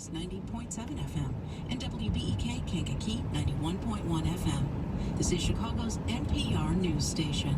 KFAS 90.7 FM and WBEK Kankakee 91.1 FM. This is Chicago's NPR news station.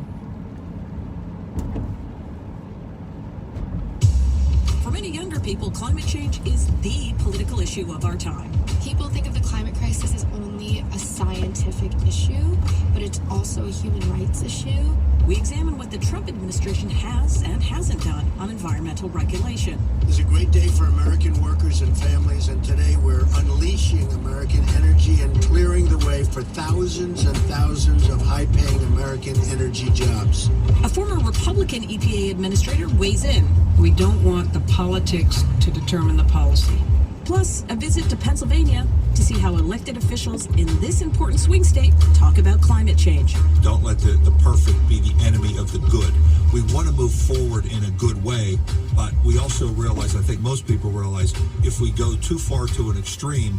For many younger people, climate change is the political issue of our time. People think of the climate crisis as only a scientific issue, but it's also a human rights issue. We examine what the Trump administration has and hasn't done on environmental regulation. It's a great day for American workers and families, and today we're unleashing American energy and clearing the way for thousands and thousands of high-paying American energy jobs. A former Republican EPA administrator weighs in. We don't want the politics to determine the policy. Plus, a visit to Pennsylvania to see how elected officials in this important swing state talk about climate change. Don't let the perfect be the enemy of the good. We want to move forward in a good way, but we also realize, I think most people realize, if we go too far to an extreme,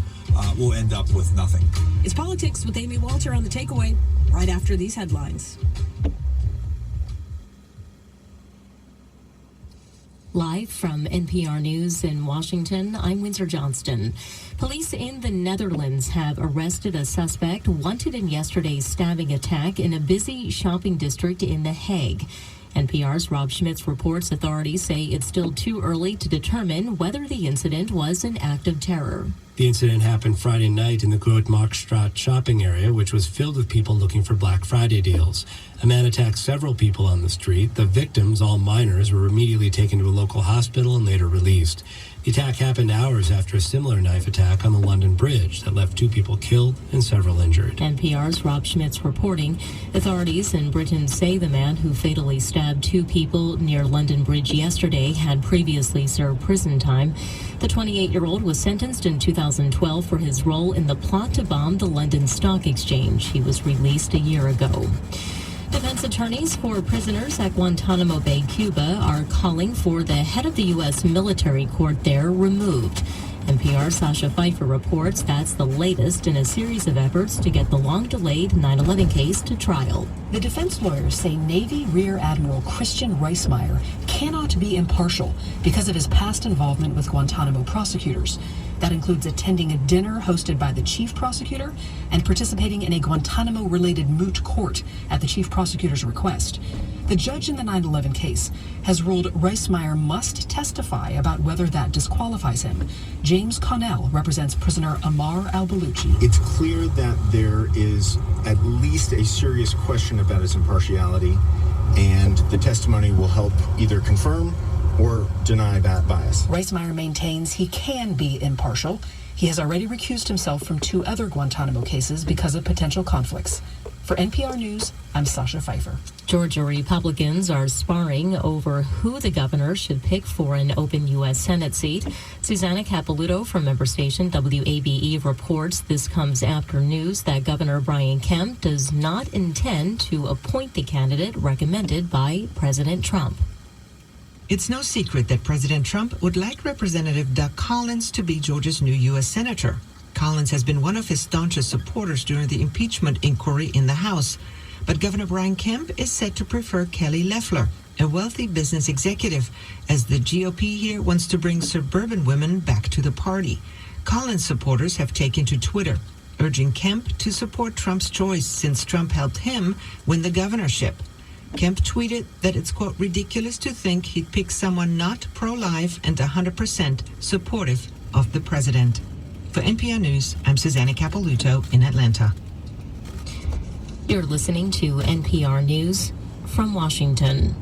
we'll end up with nothing. It's Politics with Amy Walter on The Takeaway, right after these headlines. Live from NPR News in Washington, I'm Windsor Johnston. Police in the Netherlands have arrested a suspect wanted in yesterday's stabbing attack in a busy shopping district in The Hague. NPR's Rob Schmitz reports authorities say it's still too early to determine whether the incident was an act of terror. The incident happened Friday night in the Grootmarktstraat shopping area, which was filled with people looking for Black Friday deals. A man attacked several people on the street. The victims, all minors, were immediately taken to a local hospital and later released. The attack happened hours after a similar knife attack on the London Bridge that left 2 people killed and several injured. NPR's Rob Schmitz reporting. Authorities in Britain say the man who fatally stabbed 2 people near London Bridge yesterday had previously served prison time. The 28-year-old was sentenced in 2012 for his role in the plot to bomb the London Stock Exchange. He was released a year ago. Defense attorneys for prisoners at Guantanamo Bay, Cuba, are calling for the head of the U.S. military court there removed. NPR's Sasha Pfeiffer reports that's the latest in a series of efforts to get the long-delayed 9/11 case to trial. The defense lawyers say Navy Rear Admiral Christian Reismeyer cannot be impartial because of his past involvement with Guantanamo prosecutors. That includes attending a dinner hosted by the chief prosecutor and participating in a Guantanamo-related moot court at the chief prosecutor's request. The judge in the 9/11 case has ruled Reismeyer must testify about whether that disqualifies him. James Connell represents prisoner Ammar al-Baluchi. It's clear that there is at least a serious question about his impartiality, and the testimony will help either confirm or deny that bias. Reismeyer maintains he can be impartial. He has already recused himself from 2 other Guantanamo cases because of potential conflicts. For NPR News, I'm Sasha Pfeiffer. Georgia Republicans are sparring over who the governor should pick for an open U.S. Senate seat. Susanna Capelouto from member station WABE reports this comes after news that Governor Brian Kemp does not intend to appoint the candidate recommended by President Trump. It's no secret that President Trump would like Representative Doug Collins to be Georgia's new U.S. Senator. Collins has been one of his staunchest supporters during the impeachment inquiry in the House. But Governor Brian Kemp is said to prefer Kelly Loeffler, a wealthy business executive, as the GOP here wants to bring suburban women back to the party. Collins supporters have taken to Twitter, urging Kemp to support Trump's choice since Trump helped him win the governorship. Kemp tweeted that it's, quote, ridiculous to think he'd pick someone not pro-life and 100% supportive of the president. For NPR News, I'm Susanna Capelouto in Atlanta. You're listening to NPR News from Washington.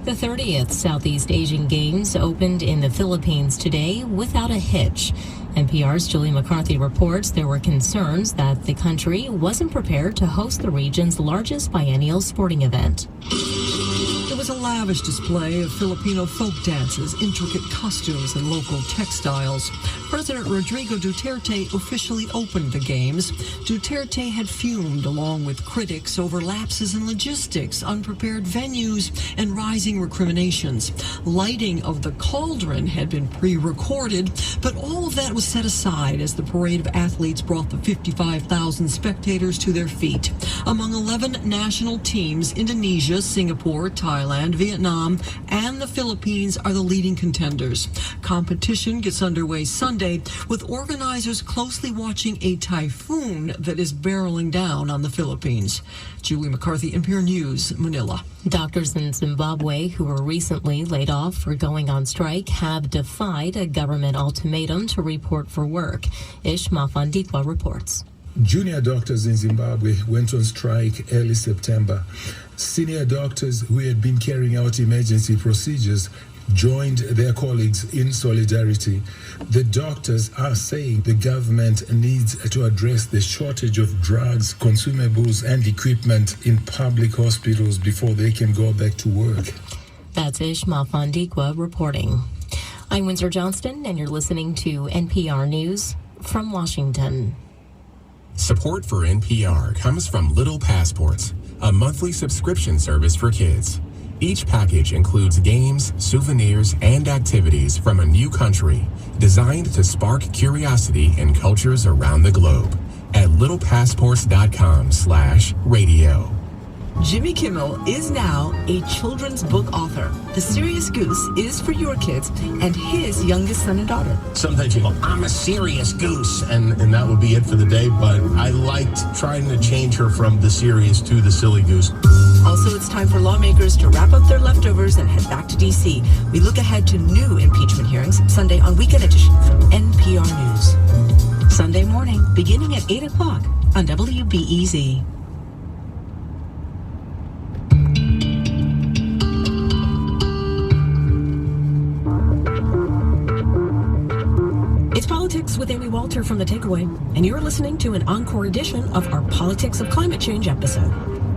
The 30th Southeast Asian Games opened in the Philippines today without a hitch. NPR's Julie McCarthy reports there were concerns that the country wasn't prepared to host the region's largest biennial sporting event. It was a lavish display of Filipino folk dances, intricate costumes, and local textiles. President Rodrigo Duterte officially opened the games. Duterte had fumed along with critics over lapses in logistics, unprepared venues, and rising recriminations. Lighting of the cauldron had been pre-recorded, but all of that was set aside as the parade of athletes brought the 55,000 spectators to their feet. Among 11 national teams, Indonesia, Singapore, Thailand, Thailand, Vietnam, and the Philippines are the leading contenders. Competition gets underway Sunday, with organizers closely watching a typhoon that is barreling down on the Philippines. Julie McCarthy, NPR News, Manila. Doctors in Zimbabwe who were recently laid off for going on strike have defied a government ultimatum to report for work. Ish Mafandikwa reports. Junior doctors in Zimbabwe went on strike early September. Senior doctors who had been carrying out emergency procedures joined their colleagues in solidarity. The doctors are saying the government needs to address the shortage of drugs, consumables, and equipment in public hospitals before they can go back to work. That's Ish Mafandikwa reporting. I'm Windsor Johnston, and you're listening to NPR News from Washington. Support for NPR comes from Little Passports, a monthly subscription service for kids. Each package includes games, souvenirs, and activities from a new country, designed to spark curiosity in cultures around the globe. At littlepassports.com/radio. Jimmy Kimmel is now a children's book author. The Serious Goose is for your kids and his youngest son and daughter. Sometimes you go, I'm a serious goose, and that would be it for the day, but I liked trying to change her from the serious to the silly goose. Also, it's time for lawmakers to wrap up their leftovers and head back to D.C. We look ahead to new impeachment hearings Sunday on Weekend Edition from NPR News. Sunday morning, beginning at 8 o'clock on WBEZ. It's Politics with Amy Walter from The Takeaway, and you're listening to an encore edition of our Politics of Climate Change episode.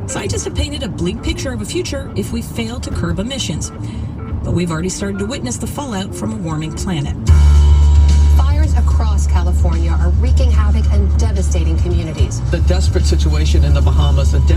Scientists have painted a bleak picture of a future if we fail to curb emissions. But we've already started to witness the fallout from a warming planet. Fires across California are wreaking havoc and devastating communities. The desperate situation in the Bahamas, a death